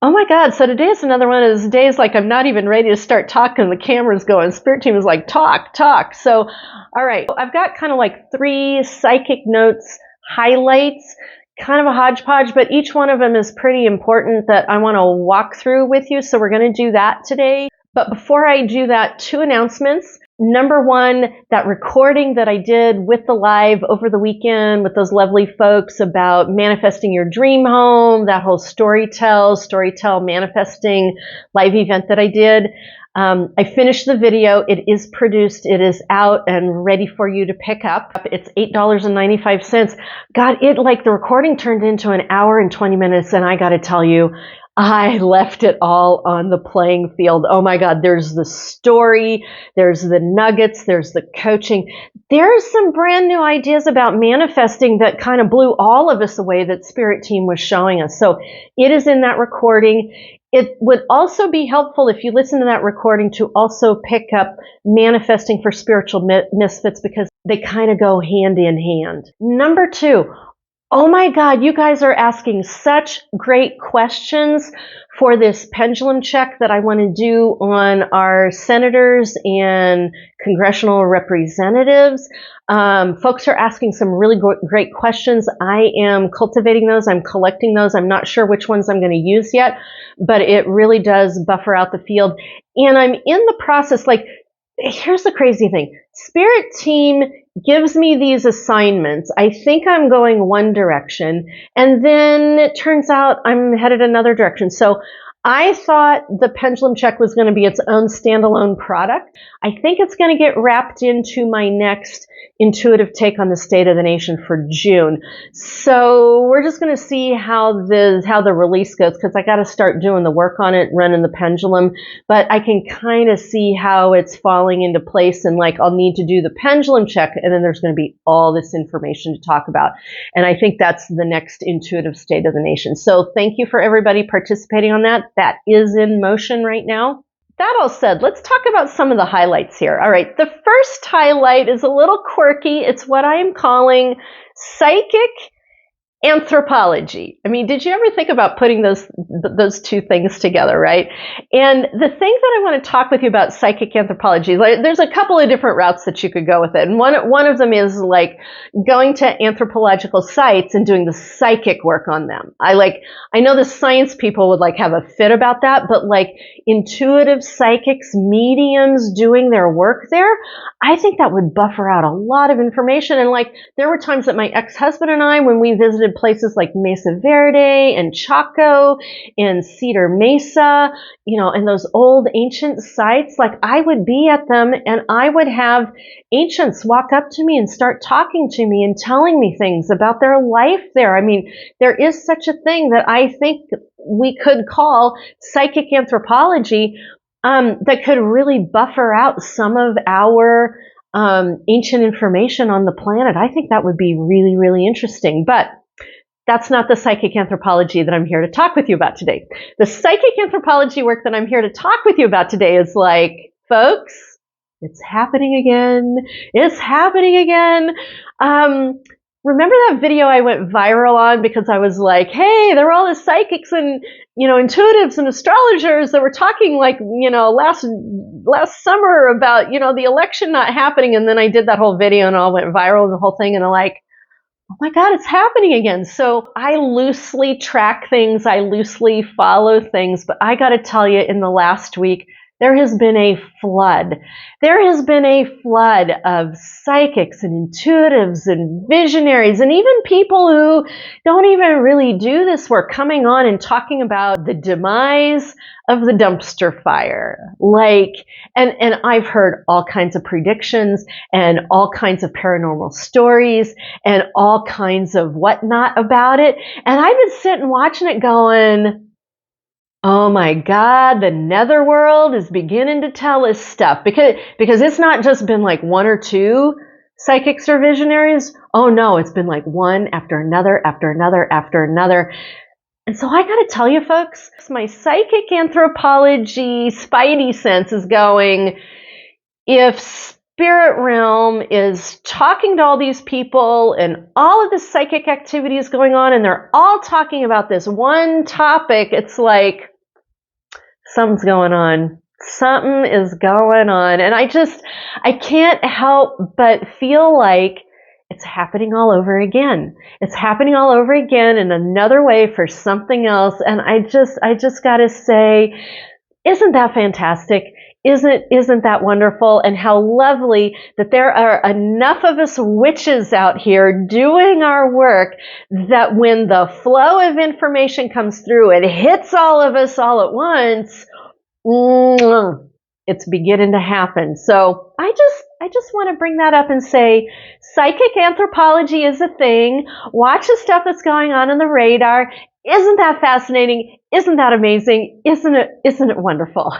Oh my God. So today is another one of those days like I'm not even ready to start talking. The camera's going. Spirit team is like, talk, talk. So, all right. I've got kind of like 3 psychic notes, highlights, kind of a hodgepodge, but each one of them is pretty important that I want to walk through with you. So we're going to do that today. But before I do that, 2 announcements. Number 1, that recording that I did with the live over the weekend with those lovely folks about manifesting your dream home, that whole storytell manifesting live event that I did. I finished the video. It is produced. It is out and ready for you to pick up. It's $8.95. God, the recording turned into an hour and 20 minutes, and I got to tell you, I left it all on the playing field. Oh my God, there's the story, there's the nuggets, there's the coaching. There's some brand new ideas about manifesting that kind of blew all of us away that Spirit Team was showing us. So it is in that recording. It would also be helpful if you listen to that recording to also pick up Manifesting for Spiritual Misfits, because they kind of go hand in hand. Number 2, oh my God, you guys are asking such great questions for this pendulum check that I want to do on our senators and congressional representatives. Folks are asking some really great questions. I am cultivating those. I'm collecting those. I'm not sure which ones I'm going to use yet, but it really does buffer out the field. And I'm in the process, here's the crazy thing. Spirit Team gives me these assignments. I think I'm going one direction, and then it turns out I'm headed another direction. So I thought the pendulum check was going to be its own standalone product. I think it's going to get wrapped into my next intuitive take on the state of the nation for June. So we're just going to see how the release goes, because I got to start doing the work on it, running the pendulum. But I can kind of see how it's falling into place, and I'll need to do the pendulum check, and then there's going to be all this information to talk about. And I think that's the next intuitive state of the nation. So thank you for everybody participating on that. That is in motion right now. That all said, let's talk about some of the highlights here. All right, the first highlight is a little quirky. It's what I am calling psychic anthropology. I mean, did you ever think about putting those 2 things together, right? And the thing that I want to talk with you about psychic anthropology, there's a couple of different routes that you could go with it. And one of them is going to anthropological sites and doing the psychic work on them. I know the science people would have a fit about that, but intuitive psychics, mediums doing their work there, I think that would buffer out a lot of information. And there were times that my ex-husband and I, when we visited places like Mesa Verde and Chaco and Cedar Mesa, and those old ancient sites, I would be at them and I would have ancients walk up to me and start talking to me and telling me things about their life there. I mean, there is such a thing that I think we could call psychic anthropology, that could really buffer out some of our ancient information on the planet. I think that would be really, really interesting. But that's not the psychic anthropology that I'm here to talk with you about today. The psychic anthropology work that I'm here to talk with you about today is folks, it's happening again. It's happening again. Remember that video I went viral on because I was hey, there were all the psychics and, intuitives and astrologers that were talking last summer about, the election not happening. And then I did that whole video and it all went viral and the whole thing. And I'm oh my God, it's happening again. So I loosely track things. I loosely follow things. But I got to tell you, in the last week, there has been a flood. There has been a flood of psychics and intuitives and visionaries and even people who don't even really do this work coming on and talking about the demise of the dumpster fire. And I've heard all kinds of predictions and all kinds of paranormal stories and all kinds of whatnot about it. And I've been sitting watching it going, oh my God, the netherworld is beginning to tell us stuff, because it's not just been 1 or 2 psychics or visionaries. Oh no, it's been one after another, after another, after another. And so I got to tell you, folks, my psychic anthropology spidey sense is going, if spirit realm is talking to all these people and all of this psychic activity is going on and they're all talking about this one topic, it's something's going on. Something is going on. And I can't help but feel like it's happening all over again. It's happening all over again in another way for something else. And I just got to say, isn't that fantastic? Isn't that wonderful? And how lovely that there are enough of us witches out here doing our work that when the flow of information comes through, it hits all of us all at once. It's beginning to happen. So I just want to bring that up and say psychic anthropology is a thing. Watch the stuff that's going on in the radar. Isn't that fascinating? Isn't that amazing? Isn't it wonderful?